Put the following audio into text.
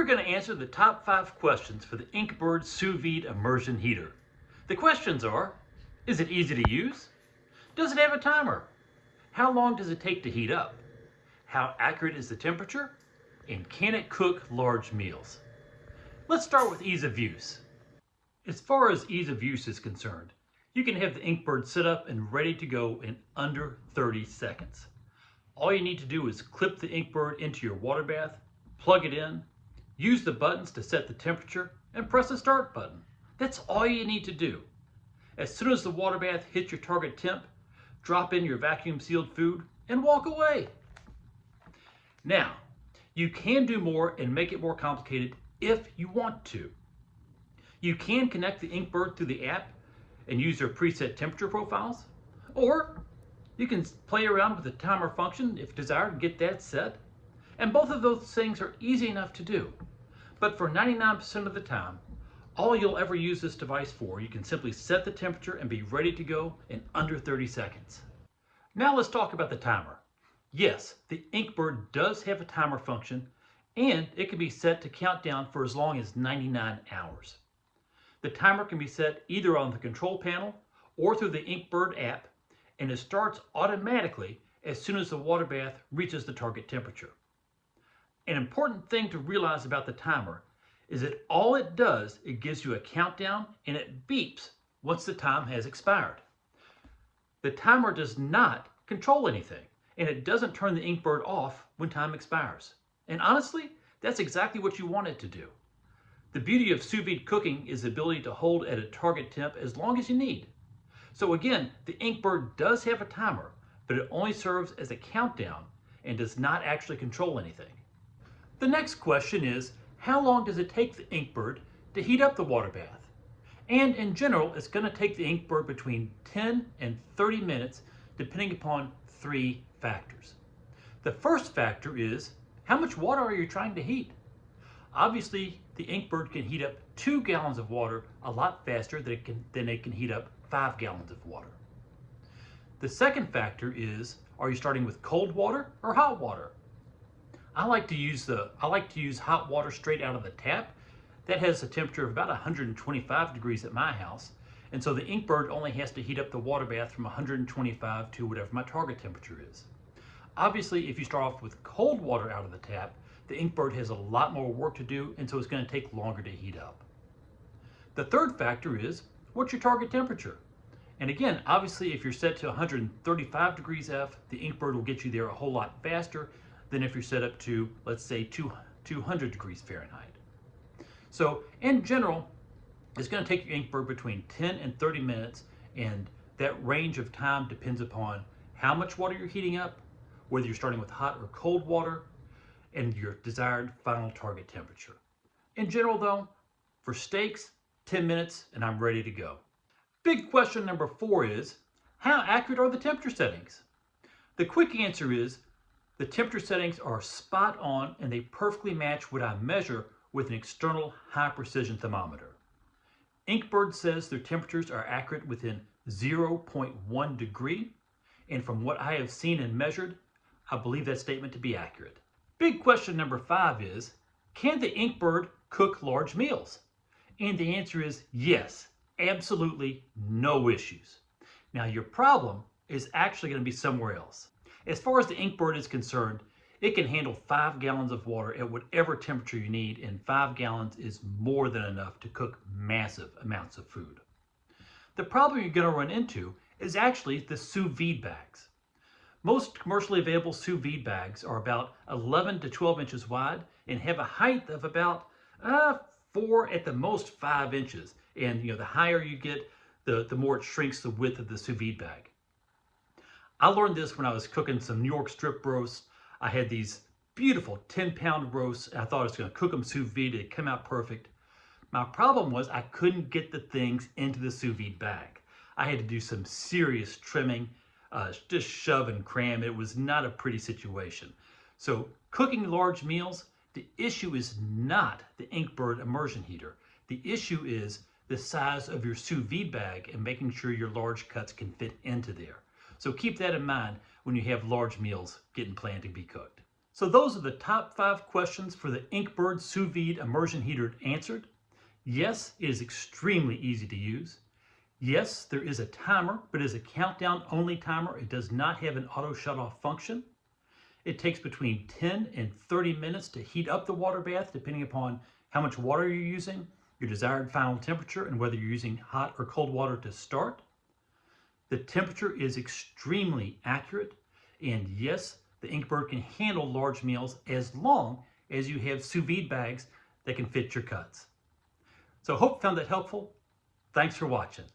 we're going to answer the top 5 questions for the Inkbird Sous Vide immersion heater. The questions are, is it easy to use? Does it have a timer? How long does it take to heat up? How accurate is the temperature? And can it cook large meals? Let's start with ease of use. As far as ease of use is concerned, you can have the Inkbird set up and ready to go in under 30 seconds. All you need to do is clip the Inkbird into your water bath, plug it in, use the buttons to set the temperature, and press the start button. That's all you need to do. As soon as the water bath hits your target temp, drop in your vacuum sealed food and walk away. Now, you can do more and make it more complicated if you want to. You can connect the Inkbird through the app and use their preset temperature profiles, or you can play around with the timer function if desired and get that set. And both of those things are easy enough to do. But for 99% of the time, all you'll ever use this device for, you can simply set the temperature and be ready to go in under 30 seconds. Now let's talk about the timer. Yes, the Inkbird does have a timer function, and it can be set to count down for as long as 99 hours. The timer can be set either on the control panel or through the Inkbird app, and it starts automatically as soon as the water bath reaches the target temperature. An important thing to realize about the timer is that all it does, it gives you a countdown and it beeps once the time has expired. The timer does not control anything, and it doesn't turn the Inkbird off when time expires. And honestly, that's exactly what you want it to do. The beauty of sous vide cooking is the ability to hold at a target temp as long as you need. So again, the Inkbird does have a timer, but it only serves as a countdown and does not actually control anything. The next question is, how long does it take the Inkbird to heat up the water bath? And in general, it's going to take the Inkbird between 10 and 30 minutes, depending upon 3 factors. The first factor is, how much water are you trying to heat? Obviously, the Inkbird can heat up 2 gallons of water a lot faster than it can heat up 5 gallons of water. The second factor is, are you starting with cold water or hot water? I like to use hot water straight out of the tap. That has a temperature of about 125 degrees at my house, and so the Inkbird only has to heat up the water bath from 125 to whatever my target temperature is. Obviously, if you start off with cold water out of the tap, the Inkbird has a lot more work to do, and so it's going to take longer to heat up. The third factor is, what's your target temperature? And again, obviously, if you're set to 135 degrees F, the Inkbird will get you there a whole lot faster than if you're set up to, let's say, 200 degrees Fahrenheit. So in general, it's going to take your Inkbird between 10 and 30 minutes, and that range of time depends upon how much water you're heating up, whether you're starting with hot or cold water, and your desired final target temperature. In general though, for steaks, 10 minutes and I'm ready to go. Big question number 4 is, how accurate are the temperature settings? The quick answer is, the temperature settings are spot on and they perfectly match what I measure with an external high precision thermometer. Inkbird says their temperatures are accurate within 0.1 degree, and from what I have seen and measured, I believe that statement to be accurate. Big question number 5 is, can the Inkbird cook large meals? And the answer is yes, absolutely no issues. Now your problem is actually going to be somewhere else. As far as the Inkbird is concerned, it can handle 5 gallons of water at whatever temperature you need, and 5 gallons is more than enough to cook massive amounts of food. The problem you're going to run into is actually the sous vide bags. Most commercially available sous vide bags are about 11 to 12 inches wide and have a height of about 4 at the most 5 inches. And the higher you get, the more it shrinks the width of the sous vide bag. I learned this when I was cooking some New York strip roasts. I had these beautiful 10-pound roasts, and I thought I was going to cook them sous vide. It came out perfect. My problem was I couldn't get the things into the sous vide bag. I had to do some serious trimming, just shove and cram. It was not a pretty situation. So cooking large meals, the issue is not the Inkbird immersion heater. The issue is the size of your sous vide bag and making sure your large cuts can fit into there. So keep that in mind when you have large meals getting planned to be cooked. So those are the top 5 questions for the Inkbird Sous Vide immersion heater answered. Yes, it is extremely easy to use. Yes, there is a timer, but it is a countdown only timer. It does not have an auto shut off function. It takes between 10 and 30 minutes to heat up the water bath, depending upon how much water you're using, your desired final temperature, and whether you're using hot or cold water to start. The temperature is extremely accurate, and yes, the Inkbird can handle large meals as long as you have sous vide bags that can fit your cuts. So hope you found that helpful. Thanks for watching.